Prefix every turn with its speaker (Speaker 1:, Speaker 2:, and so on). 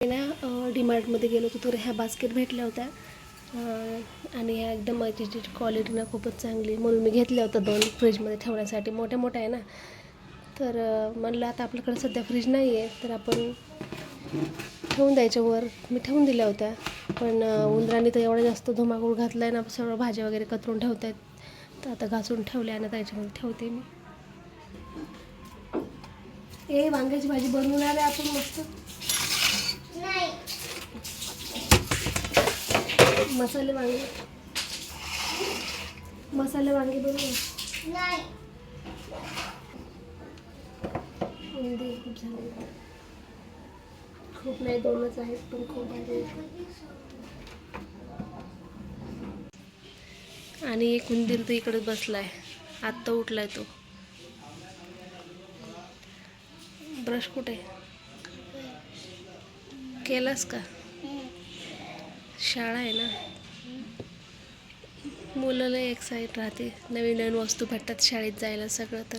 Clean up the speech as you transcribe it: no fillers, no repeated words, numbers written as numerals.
Speaker 1: ना डीमार्टमध्ये गेलो होतो तर ह्या बास्केट भेटल्या होत्या आणि ह्या एकदम त्याची क्वालिटी ना खूपच चांगली म्हणून मी घेतल्या होत्या 2 फ्रीजमध्ये ठेवण्यासाठी. मोठ्या मोठ्या आहे ना, तर म्हणलं आता आपल्याकडे सध्या फ्रीज नाही आहे तर आपण ठेवून द्यायच्या वर. मी ठेवून दिल्या होत्या, पण उंदरांनी तर एवढा जास्त धुमाकूळ घातला आहे ना, सगळं भाज्या वगैरे कचरून ठेवत आहेत. तर आता घासून ठेवल्या आणि त्याच्यामध्ये ठेवते मी. वांग्याची भाजी बनवणार आहे आपण मस्त. मसाले वांगे बनवू. खूप झाले, खूप नाही 2च आहेत पण खूप भारी. आणि एक उंदीर तर इकडे बसलाय, आत्ता उठलाय तो. ब्रश कुठे केलास का? शाळा आहे ना, मुलाला एक्साईट राहते, नवीन नवीन वस्तू भेटतात शाळेत जायला सगळं. तर